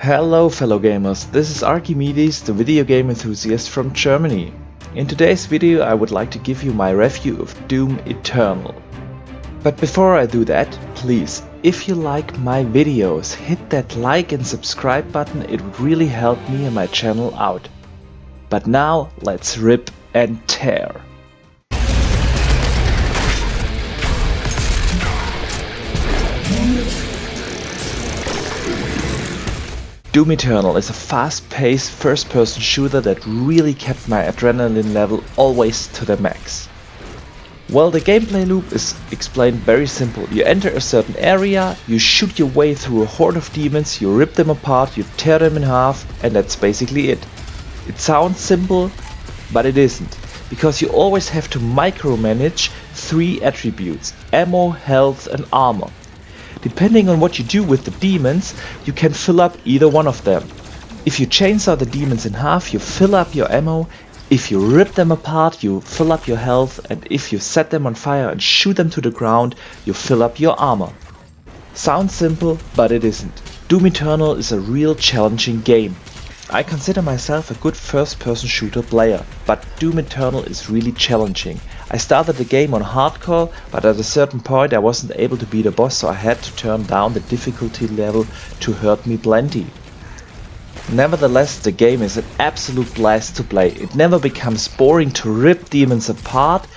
Hello fellow gamers, this is Archimedes, the video game enthusiast from Germany. In today's video I would like to give you my review of Doom Eternal. But before I do that, please, if you like my videos, hit that like and subscribe button, it would really help me and my channel out. But now let's rip and tear. Doom Eternal is a fast-paced first-person shooter that really kept my adrenaline level always to the max. Well, the gameplay loop is explained very simple. You enter a certain area, you shoot your way through a horde of demons, you rip them apart, you tear them in half, and that's basically it. It sounds simple, but it isn't, because you always have to micromanage three attributes: ammo, health and armor. Depending on what you do with the demons, you can fill up either one of them. If you chainsaw the demons in half, you fill up your ammo. If you rip them apart, you fill up your health, and if you set them on fire and shoot them to the ground, you fill up your armor. Sounds simple, but it isn't. Doom Eternal is a real challenging game. I consider myself a good first-person shooter player, but Doom Eternal is really challenging. I started the game on hardcore, but at a certain point I wasn't able to beat a boss, so I had to turn down the difficulty level to hurt me plenty. Nevertheless, the game is an absolute blast to play. It never becomes boring to rip demons apart,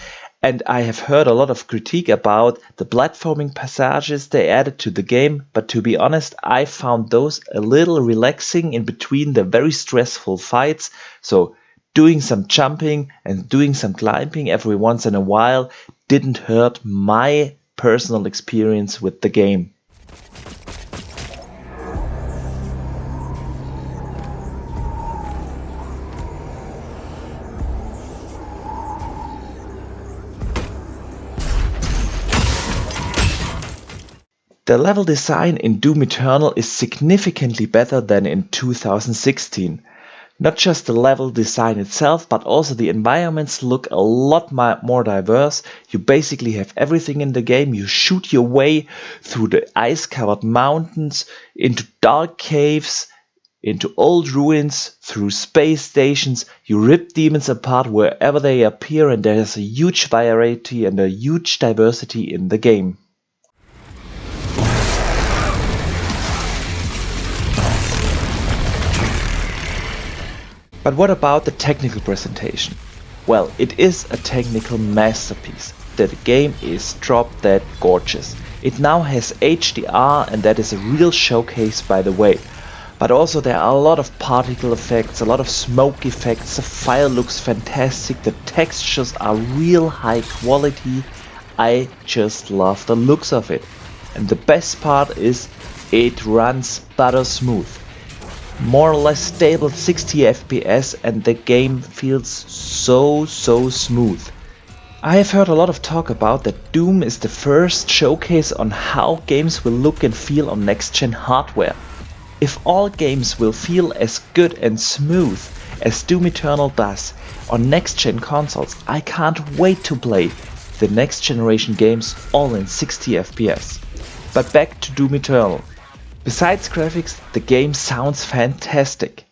and I have heard a lot of critique about the platforming passages they added to the game, but to be honest, I found those a little relaxing in between the very stressful fights, so doing some jumping and doing some climbing every once in a while didn't hurt my personal experience with the game. The level design in Doom Eternal is significantly better than in 2016. Not just the level design itself, but also the environments look a lot more diverse. You basically have everything in the game. You shoot your way through the ice-covered mountains, into dark caves, into old ruins, through space stations. You rip demons apart wherever they appear, and there's a huge variety and a huge diversity in the game. But what about the technical presentation? Well, it is a technical masterpiece. The game is drop dead gorgeous. It now has HDR, and that is a real showcase, by the way. But also there are a lot of particle effects, a lot of smoke effects, the fire looks fantastic, the textures are real high quality. I just love the looks of it. And the best part is it runs butter smooth. More or less stable 60 FPS, and the game feels so smooth. I have heard a lot of talk about that Doom is the first showcase on how games will look and feel on next-gen hardware. If all games will feel as good and smooth as Doom Eternal does on next-gen consoles, I can't wait to play the next generation games all in 60 FPS. But back to Doom Eternal. Besides graphics, the game sounds fantastic.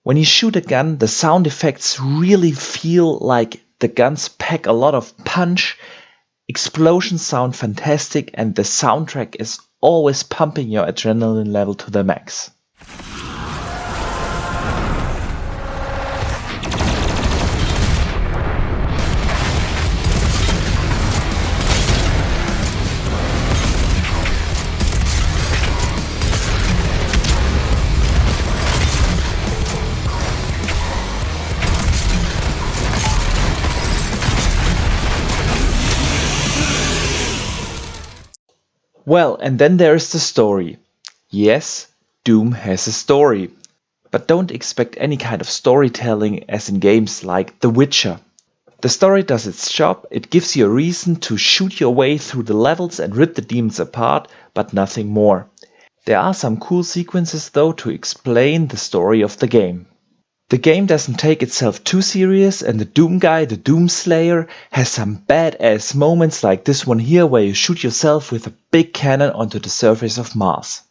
When you shoot a gun, the sound effects really feel like the guns pack a lot of punch, explosions sound fantastic, and the soundtrack is always pumping your adrenaline level to the max. Well, and then there is the story. Yes, Doom has a story. But don't expect any kind of storytelling as in games like The Witcher. The story does its job, it gives you a reason to shoot your way through the levels and rip the demons apart, but nothing more. There are some cool sequences though to explain the story of the game. The game doesn't take itself too serious, and the Doom guy, the Doom Slayer, has some badass moments like this one here where you shoot yourself with a big cannon onto the surface of Mars.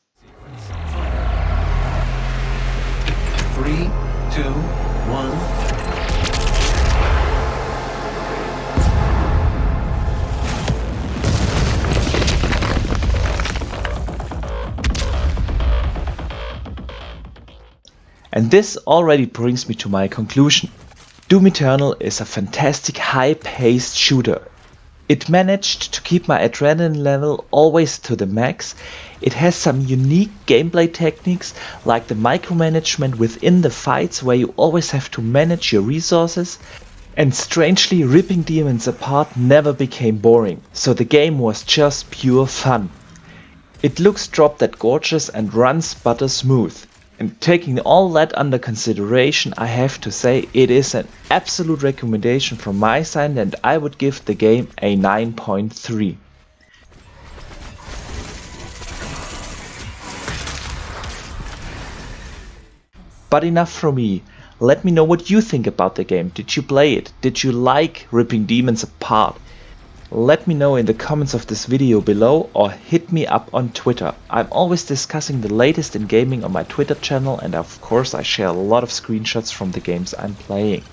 3, 2, 1. And this already brings me to my conclusion. Doom Eternal is a fantastic high-paced shooter. It managed to keep my adrenaline level always to the max. It has some unique gameplay techniques like the micromanagement within the fights where you always have to manage your resources, and strangely ripping demons apart never became boring, so the game was just pure fun. It looks drop dead gorgeous and runs butter smooth. And taking all that under consideration, I have to say it is an absolute recommendation from my side, and I would give the game a 9.3. But enough from me. Let me know what you think about the game. Did you play it? Did you like ripping demons apart? Let me know in the comments of this video below or hit me up on Twitter. I'm always discussing the latest in gaming on my Twitter channel, and of course I share a lot of screenshots from the games I'm playing.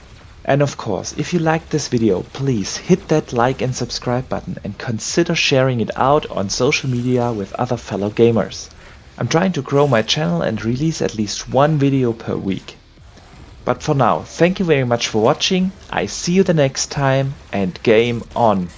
And of course, if you liked this video, please hit that like and subscribe button and consider sharing it out on social media with other fellow gamers. I'm trying to grow my channel and release at least one video per week. But for now, thank you very much for watching, I see you the next time, and game on!